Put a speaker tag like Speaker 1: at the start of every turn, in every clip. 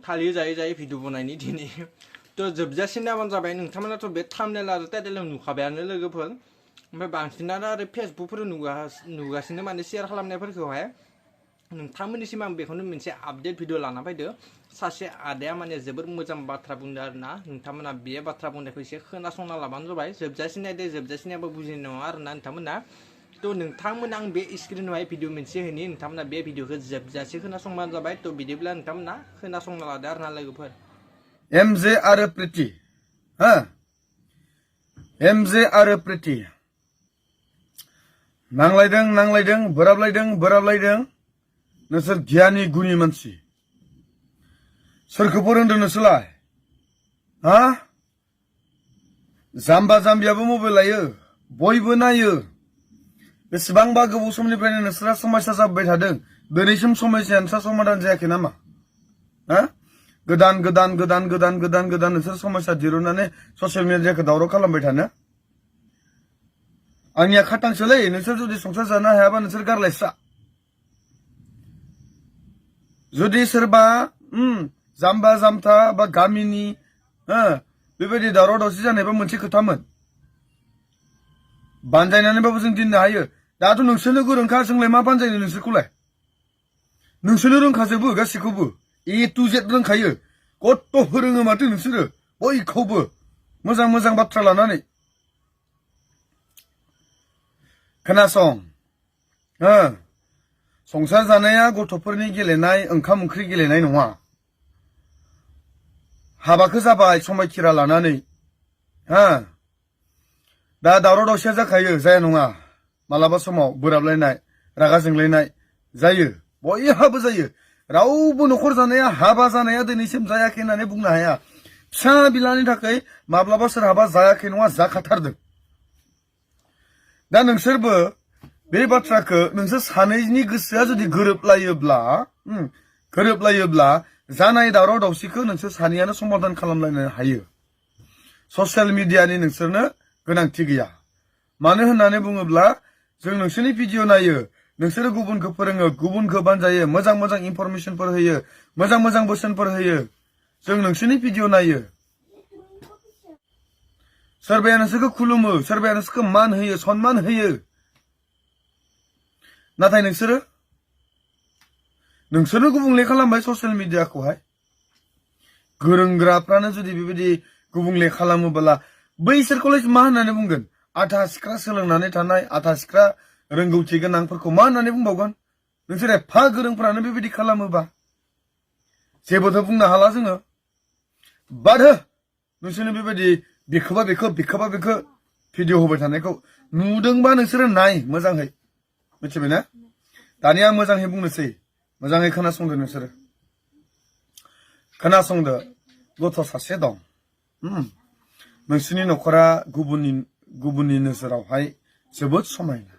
Speaker 1: थालिर जायै जायै भिडिअ बनायनि दिनै थ' जोबजासिम नायबानो जाबाय नोंथांमोनाथ' बे थाम्बनेल आरो टाइटेलाव नुखाबायानो लोगोफोर ओमफ्राय बांसिनानो आरो फेसबुकफोराव नुगासिनो माने शेयार खालामनायफोरखौहाय नोंथांमोननिसिम आं बेखौनो मोनसे आपडेट भिडिअ लाना फैदो सासे आदाया माने जोबोर मोजां बाथ्रा बुंदों आरोना नोंथांमोना बे बाथ्रा बुंनायखौ एसे खोनासंना लाबानो जाबाय जोबजासिम नायदो जोबजासिम नायाबा बुजिनाय नङा आरोना नोंथांमोना थ' नोंथांमोना आं बे स्क्रिनावहाय भिडिअ मोनसे होनि नोंथांमोना बे भिडिअखौ जोबजासे खोनासंबानो जाबाय थ' बिदिब्ला नोंथांमोना खोनासंना लादो आरोना लोगोफोर
Speaker 2: एमजे आरो प्रिति हा एमजे आरो प्रिति नांलायदों बोराबलायदों नोंसोर गियानि गुनि मानसि सोरखौ फोरोंदों नोंसोरलाय हा जाम्बा जाम्बियाबो मबाइल लायो बयबो नायो बेसेबांबा गोबाव समनिफ्रायनो नोंसोरा समस्या जाबाय थादों दिनैसिम समस्याया नोंस्रा समाधान जायाखै नामा हा गोदान नोंसोर समस्या दिरुननानै ससियेल मिडियाखौ दावराव खालामबाय थानो आंनिया खाटांसोलै नोंसोर जुदि संसार जानो हायाबा नोंसोर गारलायस्रा जुदि सोरबा जाम्बा जाम्था बा गामिनि बेबायदि दावराव दावसि जानायबा मोनसे खोथामोन बानजायनानैबाबो जों दोननो हायो दाथ' नोंसोरनो गोरोंखा जोंलाय मा बानजायनो नोंसोरनो रोंखाजोबो गासैखौबो ए टु जेड रोंखायो कत फोरोङो माथो नोंसोरो बयखौबो मोजां बाथ्रा लानानै खोनासं संसार जानाया गथ'फोरनि गेलेनाय ओंखाम ओंख्रि गेलेनाय नङा हाबाखौ जाबाय समायखिरा लानानै दा दावराव दावसिया जाखायो जाया नङा मालाबा समाव बोराबलायनाय रागा जोंलायनाय जायो बयहाबो जायो रावबो न'खर जानाया हाबा जानाया दिनैसिम जायाखै होननानै बुंनो हाया फिसा बिलानि थाखाय माब्लाबा सोरहाबा जायाखै नङा जाखाथारदों दा नोंसोरबो बे बाथ्राखौ नोंसोर सानैनि गोसोआ जुदि गोरोबलायोब्ला जानाय दावराव दावसिखौ नोंसोर सानैयानो समाधान खालामलायनो हायो ससियेल मिडियानि नोंसोरनो गोनांथि गैया मानो होननानै बुङोब्ला जों नोंसोरनि भिडिअ नायो नोंसोरो गुबुनखौ फोरोङो गुबुनखौ बानजायो मोजां इनफरमेशनफोर होयो मोजां बोसोनफोर होयो जों नोंसोरनि भिडिअ नायो सोरबाया नोंसोरखौ खुलुमो सोरबाया नोंसोरखौ मान होयो सनमान होयो नाथाय नोंसोरनो गुबुंले खालामबाय ससियेल मिडियाखौहाय गोरोंग्राफ्रानो जुदि बेबायदि गुबुंले खालामोब्ला बैसोरखौलाय मा होननानै बुंगोन आथा सिख्रा सोलोंनानै थानाय आथा सिख्रा रोंगौथि गोनांफोरखौ मा होननानै बुंबावगोन नोंसोर एफा गोरोंफ्रानो बेबायदि खालामोबा जेबोथ' बुंनो हाला जोङो बाद हो नोंसोरनो बेबायदि बिखोबा बेखो भिडिअ होबाय थानायखौ नुदोंबा नोंसोरो नाय मोजाङै मिथिबायना दानिया मोजाङै बुंनोसै मोजाङै खोनासंदो नोंसोरो खोनासंदो गथ' सासे दं नोंसोरनि न'खरा गुबुननि नोजोरावहाय जोबोद समायना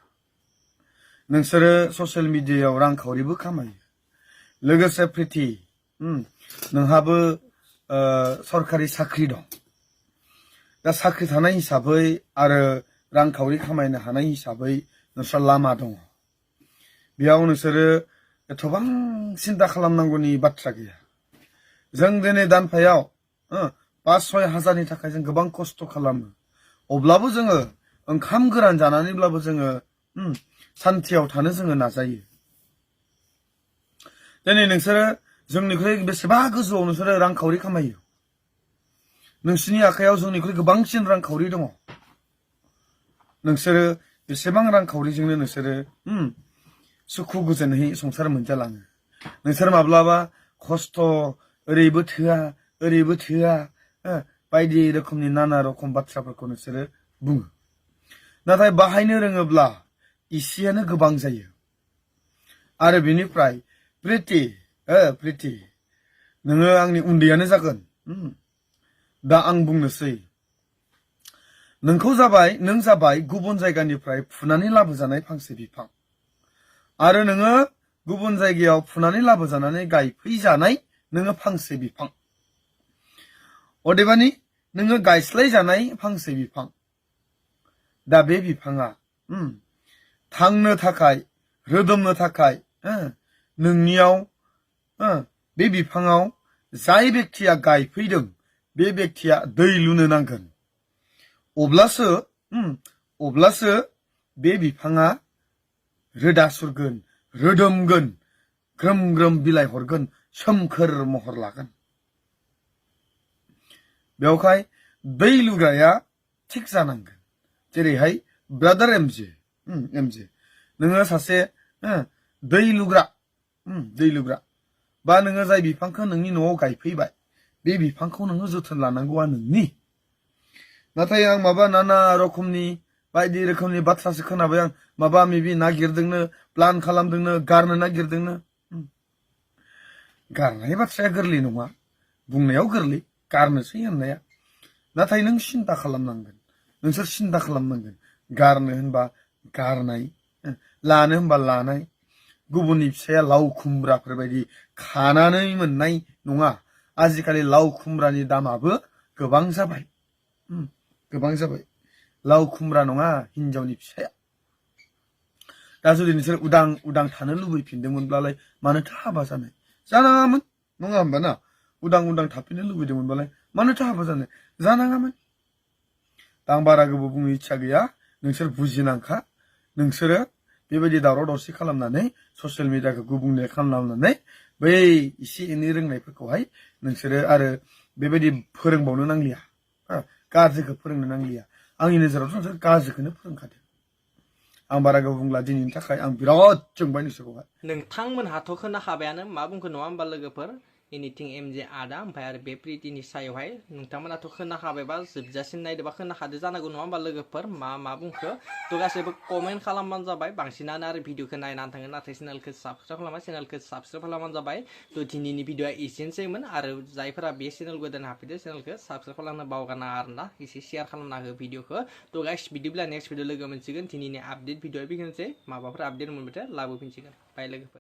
Speaker 2: नोंसोरो ससियेल मिडियायाव रांखावरिबो खामायो लोगोसे प्रिति नोंहाबो सरकारि साख्रि दं दा साख्रि थानाय हिसाबै आरो रांखावरि खामायनो हानाय हिसाबै नोंस्रा लामा दङ बेयाव नोंसोरो एथबां सिन्था खालामनांगौनि बाथ्रा गैया जों दिनै दानफायाव 5-6 हाजारनि थाखाय जों गोबां खस्थ' खालामो अब्लाबो जोङो ओंखाम गोरान जानानैब्लाबो जोङो सान्थियाव थानो जोङो नाजायो दिनै नोंसोरो जोंनिख्रुइ बेसेबा गोजौआव नोंसोरो रांखावरि खामायो नोंसोरनि आखायाव जोंनिख्रुइ गोबांसिन रांखावरि दङ नोंसोरो बेसेबां रांखावरिजोंनो नोंसोरो सुखु गोजोनहै संसार मोनजालाङो नोंसोर माब्लाबा खस्थ' ओरैबो थोआ बायदि रोखोमनि नाना रखम बाथ्राफोरखौ नोंसोरो बुङो नाथाय बाहायनो रोङोब्ला इसेयानो गोबां जायो आरो बेनिफ्राय प्रिति नोङो आंनि उन्दैयानो जागोन दा आं बुंनोसै नों जाबाय गुबुन जायगानिफ्राय फुनानै लाबोजानाय फांसे बिफां आरो नोङो गुबुन जायगायाव फुनानै लाबोजानानै गायफैजानाय नोङो फांसे बिफां अदेबानि नोङो गायस्लायजानाय फांसे बिफां दा बे बिफाङा थांनो थाखाय रोदोमनो थाखाय नोंनियाव बे बिफाङाव जाय बेक्तिया गायफैदों बे बेक्तिया दै लुनो नांगोन अब्लासो बे बिफाङा रोदा सुरगोन रोदोमगोन ग्रोम ग्रोम बिलाइ हरगोन सोमखोर महर लागोन बेवहाय दै लुग्राया थिक जानांगोन जेरैहाय ब्रादार एमजे नोङो सासे दै लुग्रा बा नोङो जाय बिफांखौ नोंनि न'आव गायफैबाय बे बिफांखौ नोङो जोथोन लानांगौआ नोंनि नाथाय आं माबा नाना रोखोमनि बायदि रोखोमनि बाथ्रासो खोनाबाय आं माबा मिबि नागिरदोंनो प्लान खालामदोंनो गारनो नागिरदोंनो गारनाय बाथ्राया गोरलै नङा बुंनायाव गोरलै गारनोसै होननाया नाथाय नों सिन्ता खालामनांगोन नोंसोर सिन्ता खालामनांगोन गारनो होनबा गारनाय लानो होनबा लानाय गुबुननि फिसाया लाव खुमब्राफोर बायदि खानानै मोननाय नङा आजिखालि लाव खुमब्रानि दामाबो गोबां जाबाय लाव खुमब्रा नङा हिनजावनि फिसाया दा जुदि नोंसोर उदां थानो लुबैफिनदोंमोनब्लालाय मानोथो हाबा जानाय जानाङामोन नङा होमबा ना उदां थाफिननो लुबैदोंमोनबालाय मानोथो हाबा जानाय जानाङामोन आं बारा गोबाव बुंनो इच्छा गैया नोंसोर बुजिनांखा नोंसोरो बेबायदि दावराव दावसि खालामनानै ससियेल मिडियाखौ गुबुंले खालामनानै बै एसे एनै रोंनायफोरखौहाय नोंसोरो आरो बेबायदि फोरोंबावनो नांलिया गाज्रिखौ फोरोंनो नांलिया आंनि नोजोरावथ' नोंसोर गाज्रिखौनो फोरोंखादों आं बारा गोबाव बुंला दिनैनि थाखाय आं बिराद जोंबाय नोंसोरखौहाय
Speaker 1: नोंथांमोनहाथ' खोनाखाबायानो मा बुंखो नङा होमबा लोगोफोर एनिथिं एमजे आदा ओमफ्राय आरो बे प्रितिनि सायावहाय नोंथांमोनाथ' खोनाखाबायबा जोबजासिम नायदोंबा खोनाखादो जानांगौ नङा होमबा लोगोफोर मा बुंखो थ' गासैबो कमेन्ट खालामबानो जाबाय बांसिनानो आरो भिडिअखौ नायनानै थाङो नाथाय चेनेलखौ साबसक्राइब खालामा चेनेलखौ साबसक्राइब खालामबानो जाबाय थ' दिनैनि भिडिअआ एसेनोसैमोन आरो जायफोरा बे चेनेल गोदान हाबफैदो चेनेलखौ साबसक्राइब खालामनो बावगारनाङा आरोना एसे शेयार खालामना हो भिडिअखौ थ' गाइस बिदिब्ला नेक्स्ट भिडिअ लोगो मोनसिगोन दिनैनि आपडेट भिडिअआ बेखिनिसै माबाफोर आपडेट मोनबाथाय लाबोफिनसिगोन बाय लोगोफोर